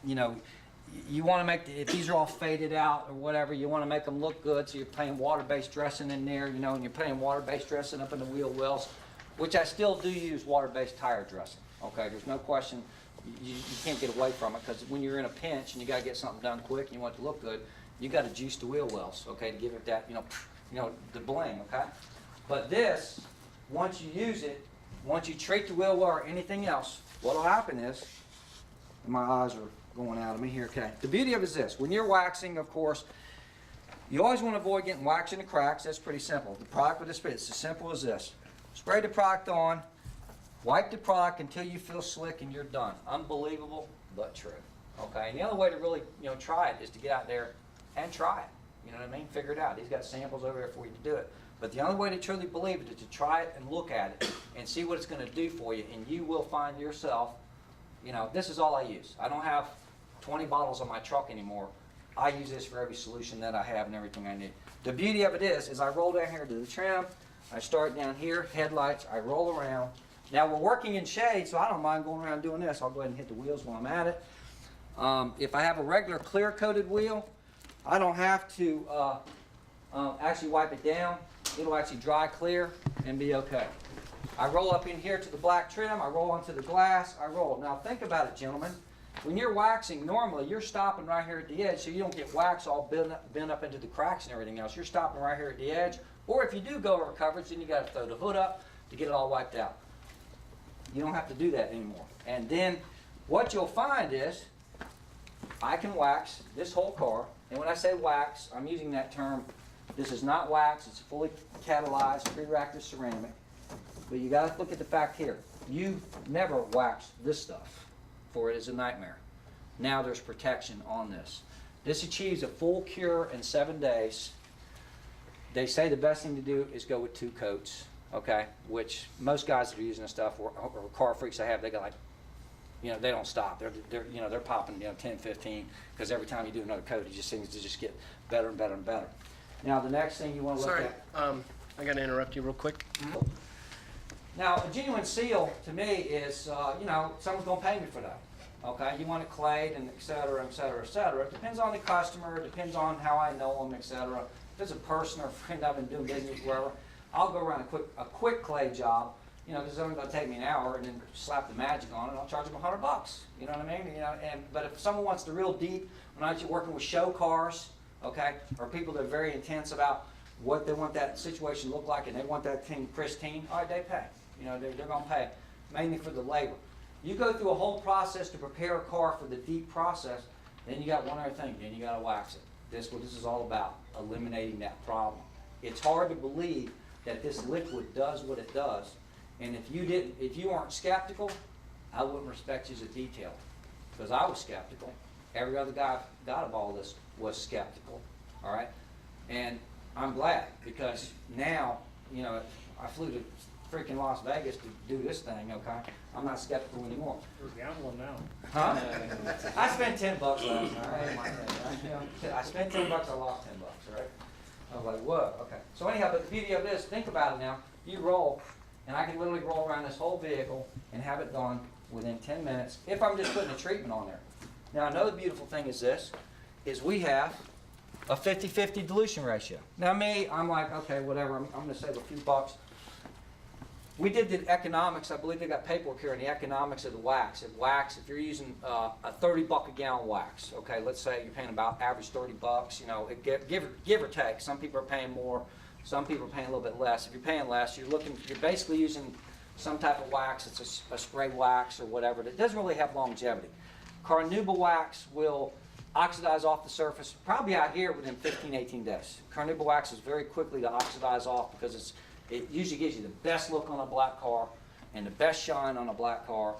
you know, you want to make, if these are all faded out or whatever, you want to make them look good, so you're putting water-based dressing in there, you know, and you're putting water-based dressing up in the wheel wells, which I still do use water-based tire dressing, okay? There's no question, you can't get away from it, because when you're in a pinch and you got to get something done quick and you want it to look good, you got to juice the wheel wells, okay, to give it that, you know, the bling, okay? But this, once you use it, once you treat the wheel well or anything else, what'll happen is, my eyes are going out of me here, okay. The beauty of it is this, when you're waxing, of course, you always want to avoid getting wax in the cracks. That's pretty simple. The product with the spray, it's as simple as this. Spray the product on, wipe the product until you feel slick and you're done. Unbelievable, but true, okay. And the other way to really, you know, try it is to get out there and try it. You know what I mean? Figure it out. He's got samples over there for you to do it. But the only way to truly believe it is to try it and look at it and see what it's going to do for you, and you will find yourself, you know, this is all I use. I don't have 20 bottles on my truck anymore. I use this for every solution that I have and everything I need. The beauty of it is I roll down here to the trim, I start down here, headlights, I roll around. Now we're working in shade, so I don't mind going around doing this. I'll go ahead and hit the wheels while I'm at it. If I have a regular clear coated wheel, I don't have to actually wipe it down. It'll actually dry clear and be okay. I roll up in here to the black trim, I roll onto the glass, I roll. Now think about it, gentlemen. When you're waxing, normally you're stopping right here at the edge so you don't get wax all bent up into the cracks and everything else. You're stopping right here at the edge. Or if you do go over coverage, then you got to throw the hood up to get it all wiped out. You don't have to do that anymore. And then what you'll find is I can wax this whole car. And when I say wax, I'm using that term. This is not wax. It's fully catalyzed, pre-reactive ceramic. But you got to look at the fact here. You never wax this stuff, for it is a nightmare. Now there's protection on this. This achieves a full cure in 7 days. They say the best thing to do is go with 2 coats, okay? Which most guys that are using this stuff, or car freaks I have, they got like, you know, they don't stop. They're popping, 10, 15, because every time you do another coat, it just seems to just get better and better and better. Now the next thing you want to look at. I got to interrupt you real quick. Mm-hmm. Now a genuine seal to me is, someone's going to pay me for that. Okay, you want it clayed and et cetera, et cetera, et cetera. It depends on the customer, it depends on how I know them, et cetera. If it's a person or a friend I've been doing business with, wherever, I'll go around a quick clay job, because it's only going to take me an hour, and then slap the magic on it, and I'll charge them $100. You know what I mean? But if someone wants the real deep, when I'm working with show cars, okay, or people that are very intense about what they want that situation to look like, and they want that thing pristine, all right, they pay. They're going to pay mainly for the labor. You go through a whole process to prepare a car for the deep process, then you got one other thing, then you got to wax it. This is what this is all about, eliminating that problem. It's hard to believe that this liquid does what it does, and if you weren't skeptical, I wouldn't respect you as a detailer, because I was skeptical. Every other guy got of all this was skeptical, all right? And I'm glad, because now, I flew to freaking Las Vegas to do this thing, okay? I'm not skeptical anymore. You're gambling now. Huh? I spent $10 last night. I spent $10, I lost $10, right? I was like, whoa, okay. So anyhow, but the beauty of this, think about it now. You roll, and I can literally roll around this whole vehicle and have it done within 10 minutes if I'm just putting a treatment on there. Now another beautiful thing is this, is we have a 50-50 dilution ratio. Now me, I'm like, okay, whatever, I'm going to save a few bucks. We did the economics, I believe they got paperwork here, on the economics of the wax. If you're using a $30 a gallon wax, okay, let's say you're paying about average $30, give or take. Some people are paying more, some people are paying a little bit less. If you're paying less, you're basically using some type of wax. It's a spray wax or whatever. It doesn't really have longevity. Carnauba wax will oxidize off the surface, probably out here within 15, 18 days. Carnauba wax is very quickly to oxidize off because it usually gives you the best look on a black car and the best shine on a black car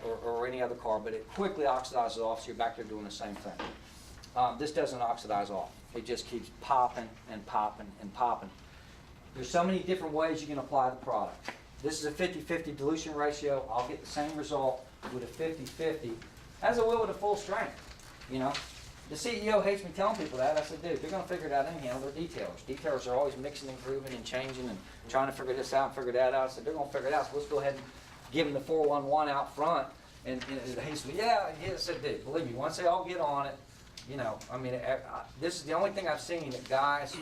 or any other car, but it quickly oxidizes off, so you're back there doing the same thing. This doesn't oxidize off. It just keeps popping and popping and popping. There's so many different ways you can apply the product. This is a 50-50 dilution ratio. I'll get the same result with a 50-50 as I will with a full strength. The CEO hates me telling people that. I said, dude, they're going to figure it out anyhow. They're detailers. Detailers are always mixing and grooving and changing and trying to figure this out and figure that out. I said, they're going to figure it out. So let's go ahead and give them the 411 out front And he said, yeah, he said, dude, believe me, once they all get on it, you know, I mean, this is the only thing I've seen that guys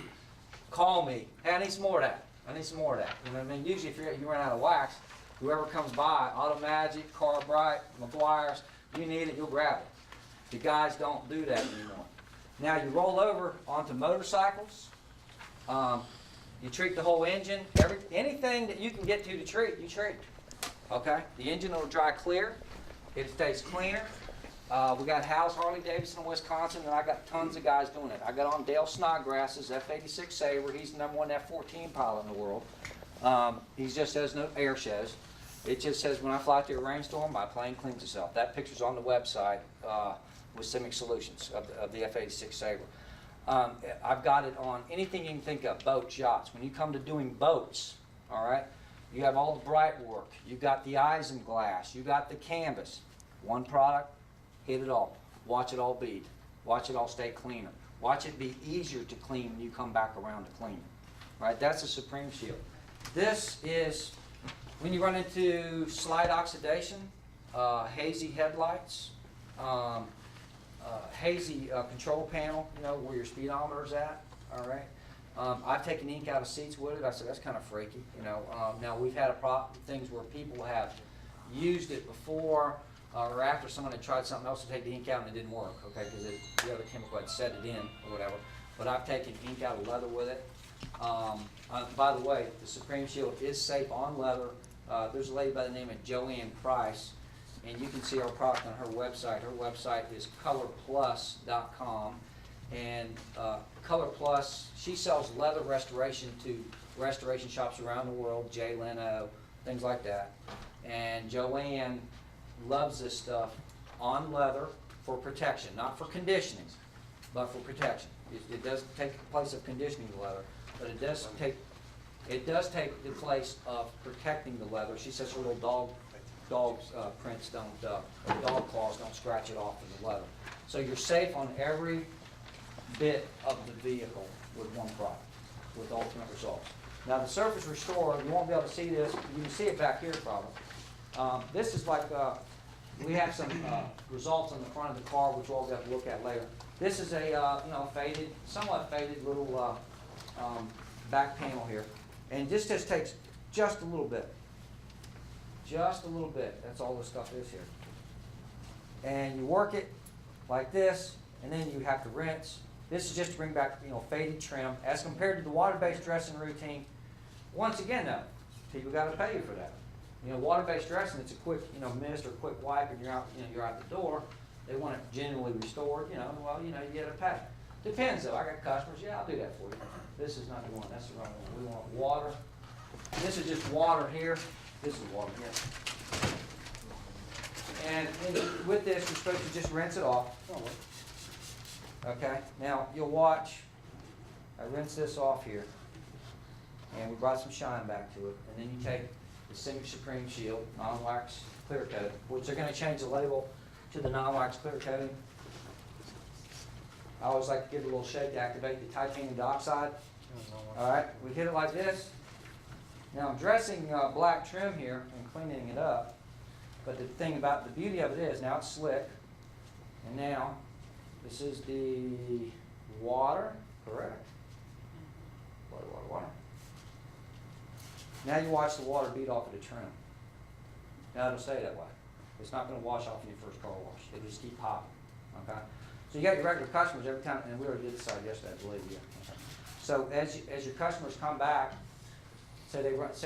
call me, hey, I need some more of that. I need some more of that. You know what I mean? Usually if you run out of wax, whoever comes by, Automagic, Carbright, McGuire's, you need it, you'll grab it. The guys don't do that anymore. Now you roll over onto motorcycles. You treat the whole engine. Anything that you can get to treat, you treat. Okay? The engine will dry clear. It stays cleaner. We got Hal's Harley Davidson in Wisconsin, and I got tons of guys doing it. I got on Dale Snodgrass's F-86 Sabre. He's the #1 F-14 pilot in the world. He just does no air shows. It just says when I fly through a rainstorm, my plane cleans itself. That picture's on the website with Simic Solutions of the F-86 Sabre. I've got it on anything you can think of, boats, yachts. When you come to doing boats, all right, you have all the bright work. You got the isinglass. You got the canvas. One product, hit it all. Watch it all bead. Watch it all stay cleaner. Watch it be easier to clean when you come back around to clean it. All right, that's a Supreme Shield. This is when you run into slide oxidation, hazy headlights, hazy control panel, you know, where your speedometer's at, all right? I've taken ink out of seats with it. I said, that's kind of freaky, you know. Now, we've had things where people have used it before or after someone had tried something else to take the ink out and it didn't work, okay, because the other chemical had set it in or whatever. But I've taken ink out of leather with it. By the way, the Supreme Shield is safe on leather. There's a lady by the name of Joanne Price, and you can see our product on her website. Her website is colorplus.com, and Color Plus, she sells leather restoration to restoration shops around the world, Jay Leno, things like that. And Joanne loves this stuff on leather for protection, not for conditioning, but for protection. It does take the place of conditioning the leather, but it does take the place of protecting the leather. She says her little dog's prints don't, or dog claws don't scratch it off of the leather. So you're safe on every bit of the vehicle with one product, with ultimate results. Now the Surface Restore, you won't be able to see this. You can see it back here probably. This is like, we have some results on the front of the car, which we'll have to look at later. This is a you know, faded, somewhat faded little back panel here. And this just takes just a little bit. Just a little bit. That's all this stuff is here. And you work it like this, and then you have to rinse. This is just to bring back, you know, faded trim. As compared to the water-based dressing routine, once again though, people got to pay you for that. You know, water-based dressing, it's a quick, you know, mist or quick wipe, and you're out, you know, you're out the door. They want it genuinely restored, you know, well, you know, you get a pay. Depends though. I got customers, yeah, I'll do that for you. This is not the one, that's the wrong one. We want water. This is just water here. This is water here. And with this, you're supposed to just rinse it off. Okay, now you'll watch, I rinse this off here, and we brought some shine back to it, and then you take the Simic Supreme Shield, non-wax clear coat, which they're going to change the label to the non-wax clear coating. I always like to give it a little shake to activate the titanium dioxide. All right, we hit it like this. Now I'm dressing black trim here and cleaning it up, but the thing about the beauty of it is now it's slick, and now this is the water, correct? Water, water, water. Now you watch the water bead off of the trim. Now it'll stay that way. It's not going to wash off in your first car wash. It'll just keep popping. Okay. So you got your regular customers every time, and we already did this side yesterday, I believe. Yeah. Okay. So as your customers come back, say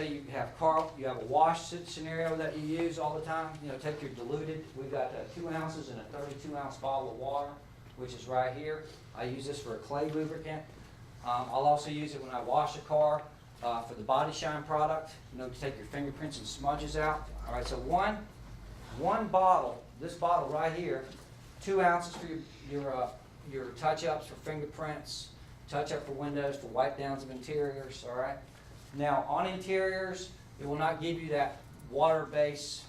you have you have a wash scenario that you use all the time. You know, take your diluted. We've got 2 ounces in a 32-ounce bottle of water, which is right here. I use this for a clay lubricant. I'll also use it when I wash a car for the Body Shine product. You know, to take your fingerprints and smudges out. All right. So one bottle. This bottle right here, 2 ounces for your touch-ups for fingerprints, touch-up for windows, for wipe-downs of interiors. All right. Now, on interiors, it will not give you that water-based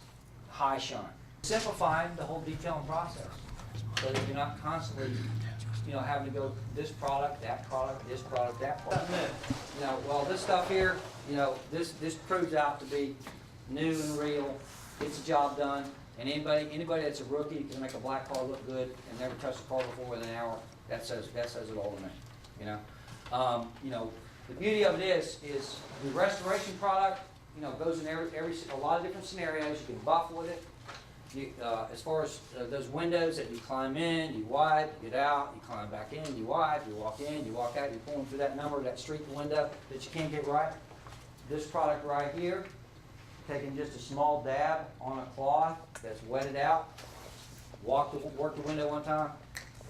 high shine. Simplifying the whole detailing process so that you're not constantly, you know, having to go this product, that product, this product, that product. You know, well, this stuff here, you know, this proves out to be new and real. Gets the job done, And anybody that's a rookie can make a black car look good and never touched a car before within an hour, that says it all to me, you know? The beauty of it is the restoration product, goes in a lot of different scenarios. You can buff with it. As far as those windows that you climb in, you wipe, you get out, you climb back in, you wipe, you walk in, you walk out, you're pulling through that number, that street window that you can't get right. This product right here, taking just a small dab on a cloth that's wetted out, work the window one time,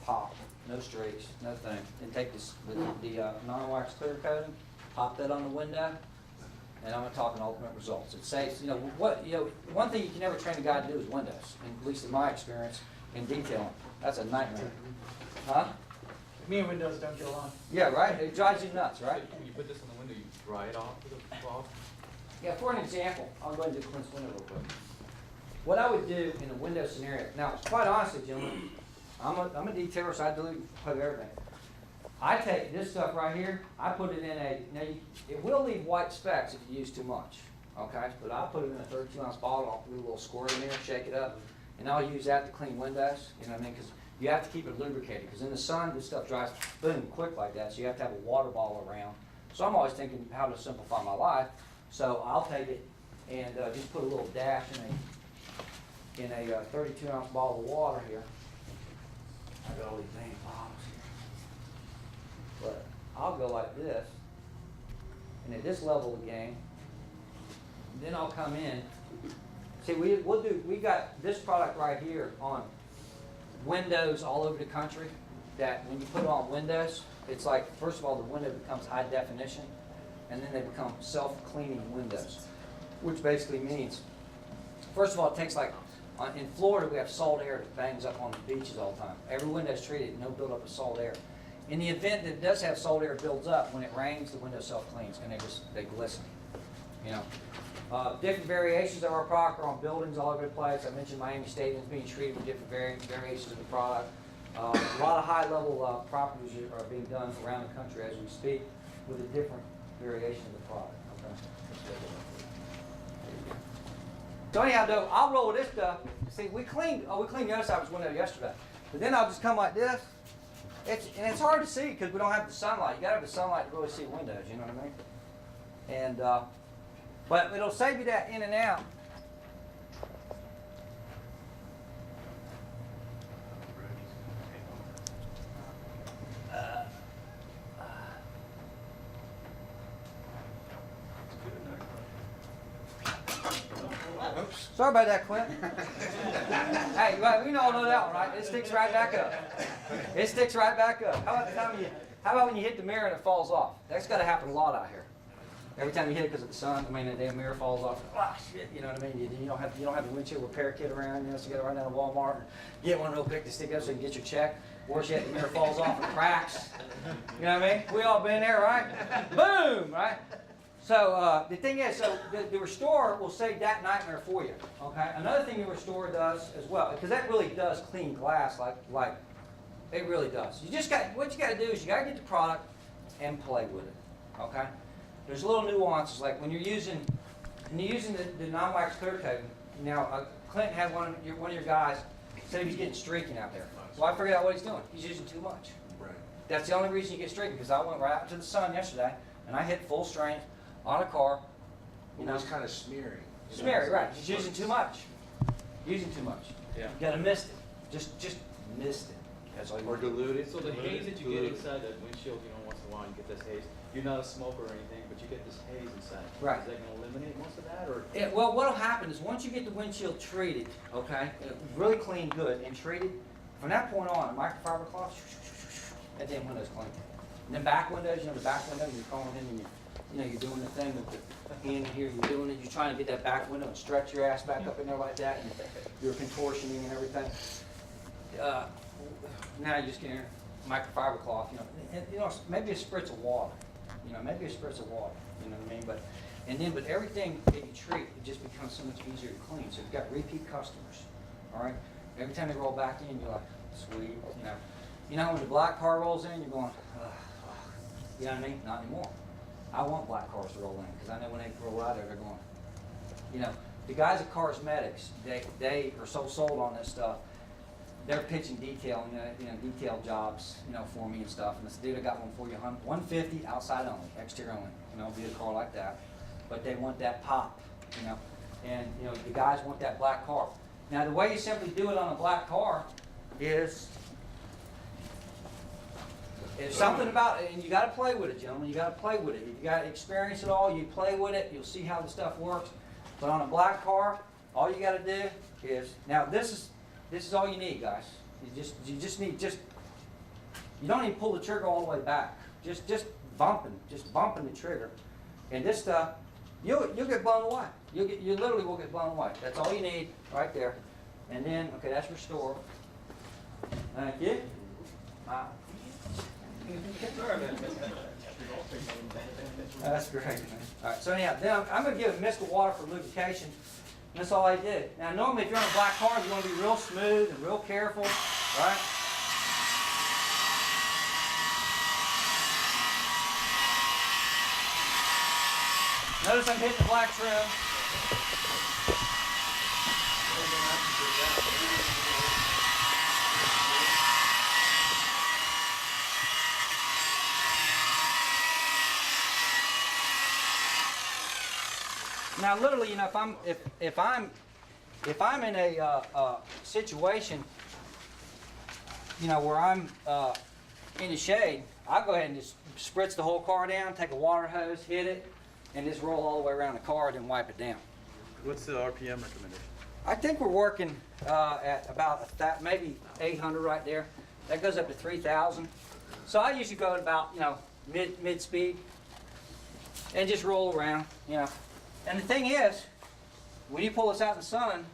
pop, no streaks, no thing. Then take the non-wax clear coating, pop that on the window, and I'm talking ultimate results. It saves, one thing you can never train a guy to do is windows, at least in my experience, in detailing. That's a nightmare. Huh? Me and windows don't get along. Yeah, right? It drives you nuts, right? When you put this on the window, you dry it off with a cloth? Yeah, for an example, I'll go ahead and do Clint's window real quick. What I would do in a window scenario, now, quite honestly, gentlemen, I'm a detailer, so I do everything. I take this stuff right here, I put it in it will leave white specks if you use too much, okay? But I put it in a 32-ounce bottle, I'll put a little squirt in there, shake it up, and I'll use that to clean windows, you know what I mean? Because you have to keep it lubricated, because in the sun, this stuff dries, boom, quick like that, so you have to have a water bottle around. So I'm always thinking how to simplify my life, so I'll take it and just put a little dash in a 32-ounce bottle of water here. I got all these dang bottles here. But I'll go like this, and at this level of the game, then I'll come in. See, we got this product right here on windows all over the country, that when you put it on windows, it's like, first of all, the window becomes high definition, and then they become self-cleaning windows, which basically means, first of all, it takes in Florida, we have salt air that bangs up on the beaches all the time. Every window is treated, no buildup of salt air. In the event that it does have salt air builds up, when it rains, the window self-cleans, and they glisten, different variations of our product are on buildings all over the place. I mentioned Miami Stadium's being treated with different variations of the product. A lot of high-level properties are being done around the country as we speak with a different variation of the product. Okay? So anyhow, though, I'll roll this stuff. See, we cleaned the other side of this window yesterday. But then I'll just come like this. It's hard to see because we don't have the sunlight. You got to have the sunlight to really see windows, you know what I mean? And, but it'll save you that in and out. Sorry about that, Clint. Hey, right, we all know that one, right? It sticks right back up. It sticks right back up. How about when you hit the mirror and it falls off? That's got to happen a lot out here. Every time you hit it because of the sun, the damn mirror falls off. Ah, shit, you know what I mean? You don't have the windshield repair kit around, so you got to run down to Walmart and get one real quick to stick up so you can get your check. Worse yet, the mirror falls off and cracks. You know what I mean? We all been there, right? Boom, right? So the thing is, the Restore will save that nightmare for you. Okay. Another thing the Restore does as well, because that really does clean glass like it really does. What you got to do is you got to get the product and play with it. Okay. There's little nuances like when you're using the non-wax clear coating. Now Clint had one of your guys said he was getting streaking out there. So I figured out what he's doing. He's using too much. Right. That's the only reason you get streaking, because I went right out to the sun yesterday and I hit full strength on a car. It was kind of smearing. Smeary, right. He's using too much. Using too much. Yeah. You gotta mist it. Just mist it. That's all you Or want to do. diluted. So the haze that you get inside that windshield, once in a while you get this haze. You're not a smoker or anything, but you get this haze inside. Right. Is that going to eliminate most of that, or? Yeah, well, what'll happen is once you get the windshield treated, okay, really clean, good, and treated, from that point on, a microfiber cloth, that damn window's clean. And then back windows, the back window, you're going in and you're doing the thing with the hand here, you're doing it, you're trying to get that back window and stretch your ass back up in there like that, and you're contortioning and everything. Now you're just getting microfiber cloth, and maybe a spritz of water, maybe a spritz of water, you know what I mean? But everything that you treat, it just becomes so much easier to clean. So you've got repeat customers, all right? Every time they roll back in, you're like, sweet, when the black car rolls in, you're going, ugh, you know what I mean? Not anymore. I want black cars to roll in, because I know when they roll out there, they're going, the guys at Cosmetics, they are so sold on this stuff. They're pitching detail, detail jobs, for me and stuff. And this dude, I got one for you, 150 outside only, exterior only, be a car like that. But they want that pop, and the guys want that black car. Now the way you simply do it on a black car is, it's something about it, and you got to play with it, gentlemen. You got to play with it. You got to experience it all. You play with it, you'll see how the stuff works. But on a black car, all you got to do is, now this is all you need, guys. You just need you don't even pull the trigger all the way back. Just bumping the trigger. And this stuff, you'll get blown away. You literally will get blown away. That's all you need right there. And then, okay, that's restore. Thank you. That's great, man. All right, so anyhow, then I'm going to give it Mr. Water for lubrication. That's all I did. Now, normally if you're on a black car, you want to be real smooth and real careful, right? Notice I'm hitting the black trim. Now, literally, if I'm in a situation, where I'm in the shade, I'll go ahead and just spritz the whole car down, take a water hose, hit it, and just roll all the way around the car and then wipe it down. What's the RPM recommendation? I think we're working at about maybe 800 right there. That goes up to 3,000. So I usually go at about mid speed and just roll around, And the thing is, when you pull this out in the sun,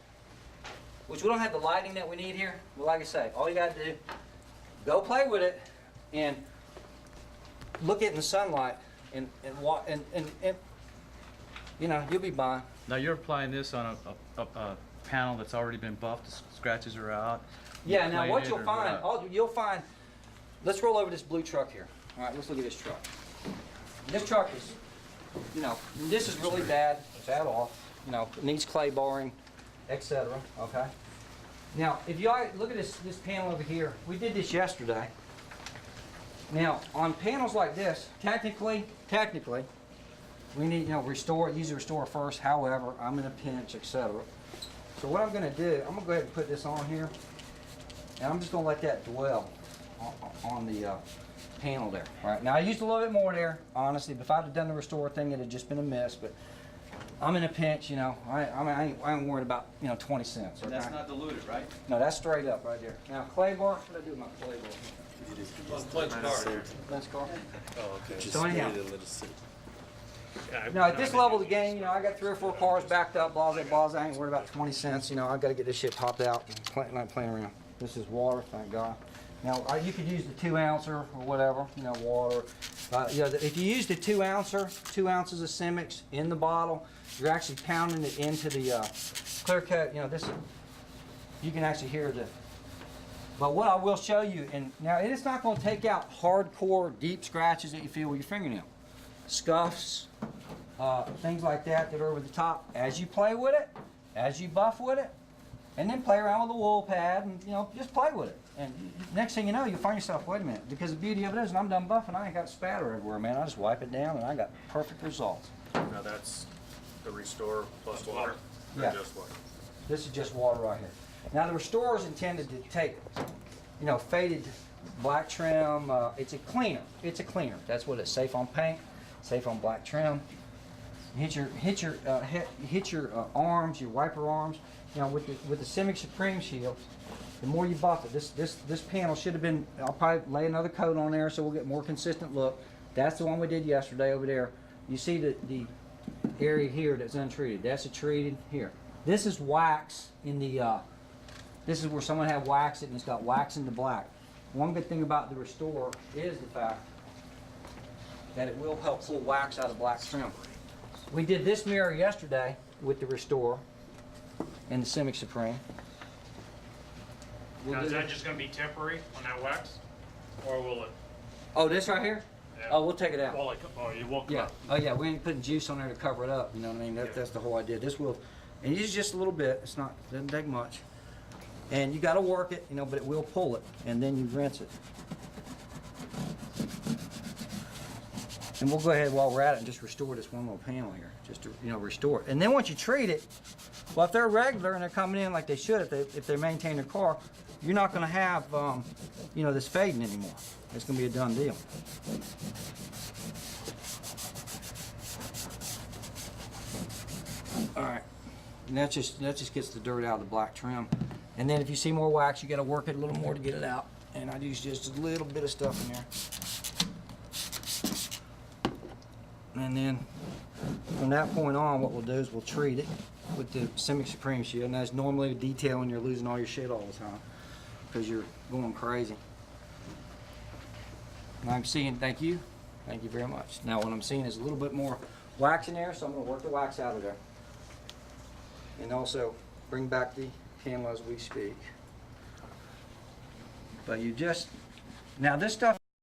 which we don't have the lighting that we need here, but like I say, all you got to do, go play with it and look at it in the sunlight, and you'll be fine. Now you're applying this on a panel that's already been buffed, the scratches are out. Yeah, now what you'll find, let's roll over this blue truck here. All right, let's look at this truck. This truck is, this is really bad. It's out off. It needs clay barring, etc. Okay. Now, if you look at this panel over here, we did this yesterday. Now, on panels like this, technically, we need restore. Use the restore first. However, I'm in a pinch, etc. So what I'm going to do, I'm going to go ahead and put this on here, and I'm just going to let that dwell on the panel there. All right. Now I used a little bit more there, honestly. But if I'd have done the restore thing, it'd have just been a miss. But I'm in a pinch, I ain't worried about 20 cents. And that's not diluted, right? No, that's straight up right there. Now clay bar, what do I do with my clay bar? Let's go. Oh, okay. So anyhow. Now at this level of the game, I got 3 or 4 cars backed up, blase, I ain't worried about 20 cents. I got to get this shit popped out and not playing around. This is water, thank God. Now you could use the 2-ouncer or whatever, water. If you use the 2-ouncer, 2 ounces of Simix in the bottle, you're actually pounding it into the clear coat. You can actually hear the. But what I will show you, and now it's not going to take out hardcore deep scratches that you feel with your fingernail, scuffs, things like that are over the top. As you play with it, as you buff with it, and then play around with the wool pad, and just play with it. And next thing you know, you'll find yourself, wait a minute, because the beauty of it is, when I'm done buffing, I ain't got spatter everywhere, man. I just wipe it down, and I got perfect results. Now that's the restore plus water? Or Yeah. just water? This is just water right here. Now the restore is intended to take, faded black trim. It's a cleaner. It's a cleaner. That's what it's. Safe on paint, safe on black trim. Hit your arms, your wiper arms. With the Simix Supreme Shield, the more you buff it, this panel should have been. I'll probably lay another coat on there so we'll get more consistent look. That's the one we did yesterday over there. You see the area here that's untreated. That's a treated here. This is wax in the. This is where someone had waxed it and it's got wax in the black. One good thing about the restore is the fact that it will help pull wax out of black trim. We did this mirror yesterday with the restore and the Simix Supreme. Now, is that just going to be temporary on that wax, or will it? Oh, this right here? Yeah. Oh, we'll take it out. Well, it won't come Yeah. out. Oh, yeah. We ain't putting juice on there to cover it up. You know what I mean? That's the whole idea. This And use just a little bit, doesn't take much. And you gotta work it, but it will pull it, and then you rinse it. And we'll go ahead while we're at it and just restore this one little panel here, just to, restore it. And then once you treat it, well, if they're regular and they're coming in like they should, if they maintain their car, you're not gonna have, this fading anymore. It's gonna be a done deal. All right, and that just gets the dirt out of the black trim. And then if you see more wax, you gotta work it a little more to get it out. And I use just a little bit of stuff in there. And then from that point on, what we'll do is we'll treat it with the Simic Supreme Shield. And that's normally a detail when you're losing all your shit all the time because you're going crazy. And I'm seeing, thank you very much. Now what I'm seeing is a little bit more wax in there, so I'm gonna work the wax out of there. And also bring back the candle as we speak. But now this stuff